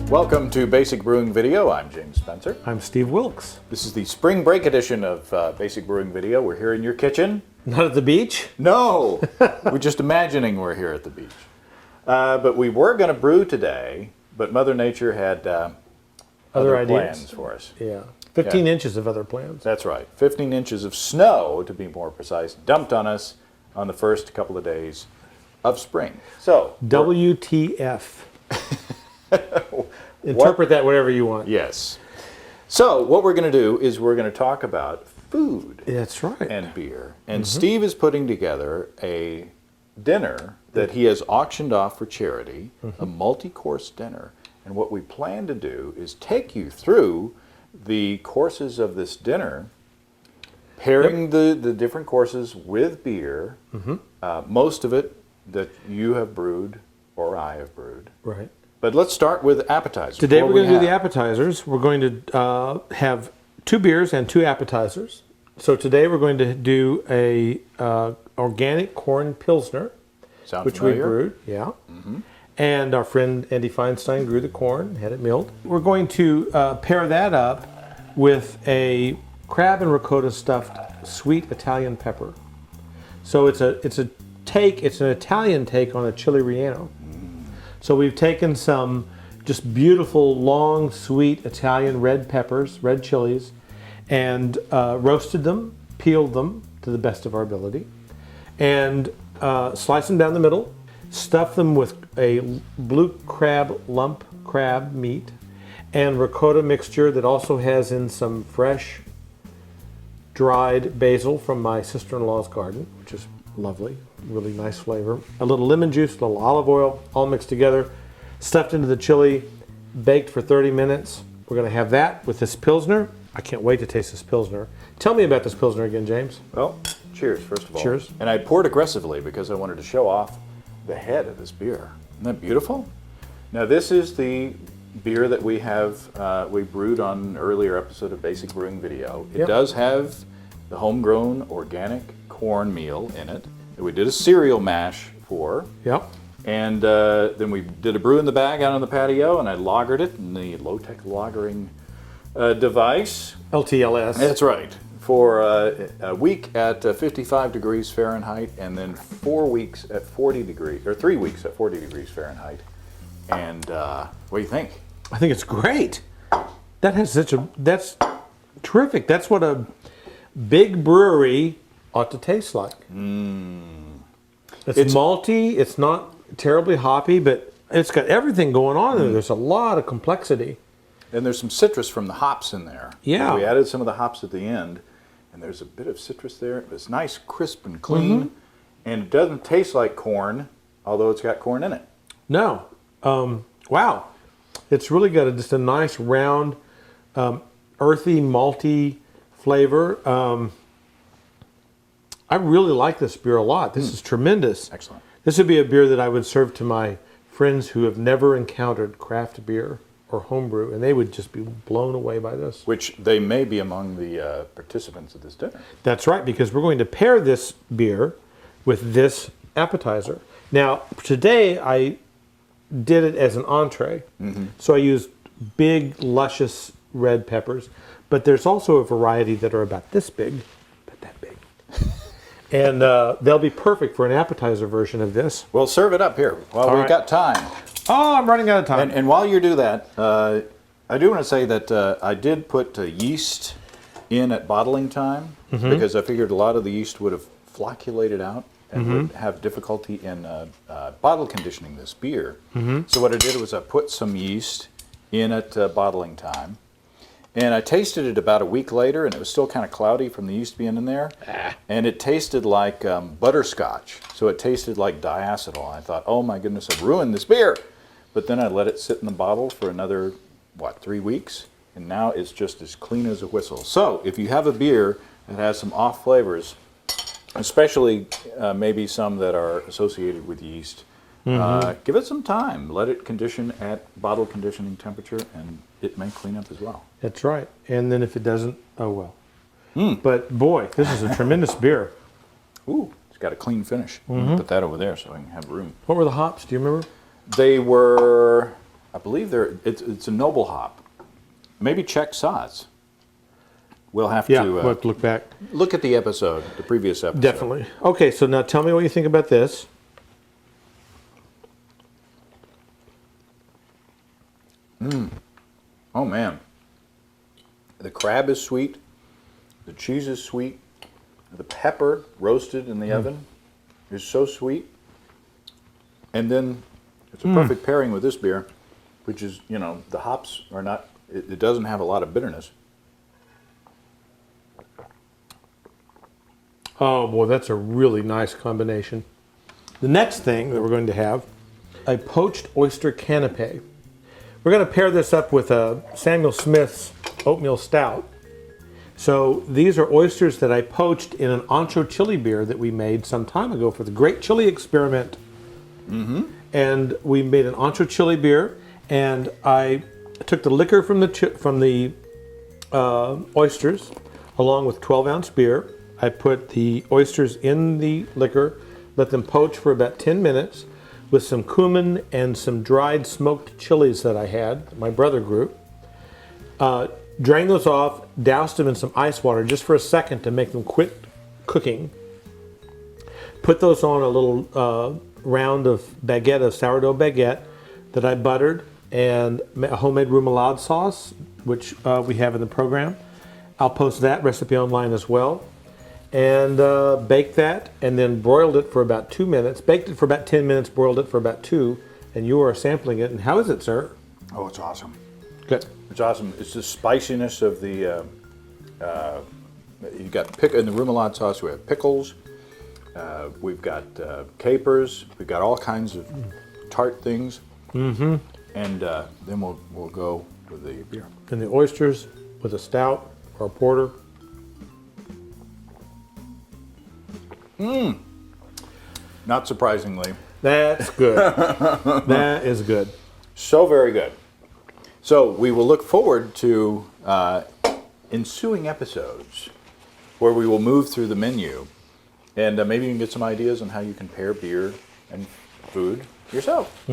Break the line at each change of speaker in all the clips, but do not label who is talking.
Welcome to Basic Brewing Video. I'm James Spencer.
I'm Steve Wilkes.
This is the spring break edition of Basic Brewing Video. We're here in your kitchen.
Not at the beach?
No! We're just imagining we're here at the beach. But we were going to brew today, but Mother Nature had other plans for us.
Yeah. 15 inches of other plans.
That's right. 15 inches of snow, to be more precise, dumped on us on the first couple of days of spring. So,
WTF. Interpret that whatever you want.
Yes. So what we're going to do is we're going to talk about food.
That's right.
And beer. And Steve is putting together a dinner that he has auctioned off for charity, a multi-course dinner. And what we plan to do is take you through the courses of this dinner, pairing the different courses with beer, most of it that you have brewed or I have brewed.
Right.
But let's start with appetizers.
Today we're going to do the appetizers. We're going to have 2 beers and 2 appetizers. So today we're going to do a organic corn pilsner, which
familiar?
we brewed. Yeah. And our friend Andy Feinstein grew the corn, had it milled. We're going to pair that up with a crab and ricotta stuffed sweet Italian pepper. So it's an Italian take on a chili relleno. So we've taken some just beautiful, long, sweet Italian red peppers, red chilies, and roasted them, peeled them to the best of our ability, and sliced them down the middle, stuffed them with a blue crab lump crab meat, and ricotta mixture that also has in some fresh, dried basil from my sister-in-law's garden, which is lovely. Really nice flavor. A little lemon juice, a little olive oil, all mixed together, stuffed into the chili, baked for 30 minutes. We're going to have that with this Pilsner. I can't wait to taste this Pilsner. Tell me about this Pilsner again, James.
Well, cheers, first of all.
Cheers.
And I poured aggressively because I wanted to show off the head of this beer. Isn't that beautiful? Now, this is the beer that we have, we brewed on an earlier episode of Basic Brewing Video. It does have the homegrown organic corn meal in it that we did a cereal mash for.
Yep.
And then we did a brew in the bag out on the patio, and I lagered it in the low-tech lagering device.
LTLS.
That's right. For a week at 55 degrees Fahrenheit, and then 4 weeks at 40 degrees, or 3 weeks at 40 degrees Fahrenheit. And what do you think?
I think it's great. That's terrific. That's what a big brewery ought to taste like. It's malty. It's not terribly hoppy, but it's got everything going on in there. There's a lot of complexity.
And there's some citrus from the hops in there.
Yeah.
We added some of the hops at the end, and there's a bit of citrus there. It's nice, crisp, and clean. And it doesn't taste like corn, although it's got corn in it.
No. Wow. It's really got just a nice, round, earthy, malty flavor. I really like this beer a lot. This is tremendous.
Excellent.
This would be a beer that I would serve to my friends who have never encountered craft beer or homebrew, and they would just be blown away by this.
Which they may be among the participants of this dinner.
That's right, because we're going to pair this beer with this appetizer. Now, today I did it as an entree, so I used big, luscious red peppers, but there's also a variety that are about this big, about that big. And they'll be perfect for an appetizer version of this.
Well, serve it up here while we've got time.
Oh, I'm running out of time.
And while you do that, I do want to say that I did put yeast in at bottling time because I figured a lot of the yeast would have flocculated out and would have difficulty in bottle conditioning this beer. So what I did was I put some yeast in at bottling time. And I tasted it about a week later, and it was still kind of cloudy from the yeast being in there. And it tasted like butterscotch. So it tasted like diacetyl. I thought, oh my goodness, I've ruined this beer. But then I let it sit in the bottle for another, 3 weeks? And now it's just as clean as a whistle. So if you have a beer that has some off flavors, especially maybe some that are associated with yeast, give it some time. Let it condition at bottle conditioning temperature, and it may clean up as well.
That's right. And then if it doesn't, oh well. But boy, this is a tremendous beer.
Ooh, it's got a clean finish. Put that over there so I can have room.
What were the hops? Do you remember?
They were believe it's a noble hop. Maybe Czech Saaz. We'll have
Yeah,
to
we'll have to look back.
look at the previous episode.
Definitely. Okay, so now tell me what you think about this.
Oh man, the crab is sweet, the cheese is sweet, the pepper roasted in the oven is so sweet, and then it's a perfect pairing with this beer, which is, the hops are not, it doesn't have a lot of bitterness.
Oh boy, that's a really nice combination. The next thing that we're going to have, a poached oyster canapé. We're going to pair this up with a Samuel Smith's oatmeal stout. So these are oysters that I poached in an ancho chili beer that we made some time ago for the Great Chili Experiment. And we made an ancho chili beer, and I took the liquor from the oysters along with 12-ounce beer. I put the oysters in the liquor, let them poach for about 10 minutes with some cumin and some dried smoked chilies that I had, that my brother grew. Drain those off, doused them in some ice water just for a second to make them quit cooking. Put those on a little round of sourdough baguette that I buttered, and a homemade remoulade sauce, which we have in the program. I'll post that recipe online as well. And baked that, and then broiled it for about 2 minutes. Baked it for about 10 minutes, broiled it for about 2, and you are sampling it. And how is it, sir?
Oh, it's awesome.
Good.
It's awesome. It's the spiciness of the, you got in the remoulade sauce, we have pickles, we've got capers, we've got all kinds of tart things. And then we'll go with the beer.
And the oysters with a stout or a porter.
Not surprisingly.
That's good. That is good.
So very good. So we will look forward to ensuing episodes where we will move through the menu, and maybe you can get some ideas on how you can pair beer and food yourself.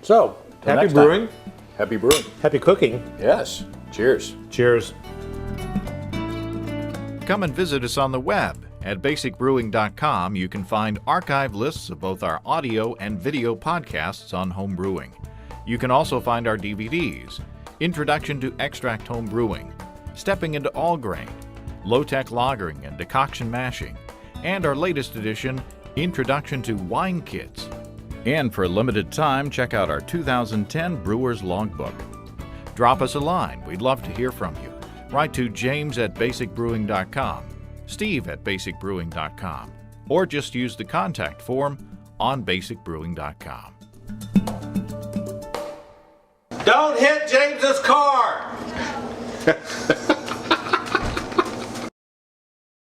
So,
Till
happy
next time.
brewing,
Happy brewing.
happy cooking.
Yes. Cheers.
Cheers.
Come and visit us on the web. At basicbrewing.com, you can find archive lists of both our audio and video podcasts on home brewing. You can also find our DVDs, Introduction to Extract Home Brewing, Stepping into All Grain, Low-Tech Lagering and Decoction Mashing, and our latest edition, Introduction to Wine Kits. And for a limited time, check out our 2010 Brewer's Logbook. Drop us a line. We'd love to hear from you. Write to james@basicbrewing.com, steve@basicbrewing.com, or just use the contact form on basicbrewing.com.
Don't hit James's car!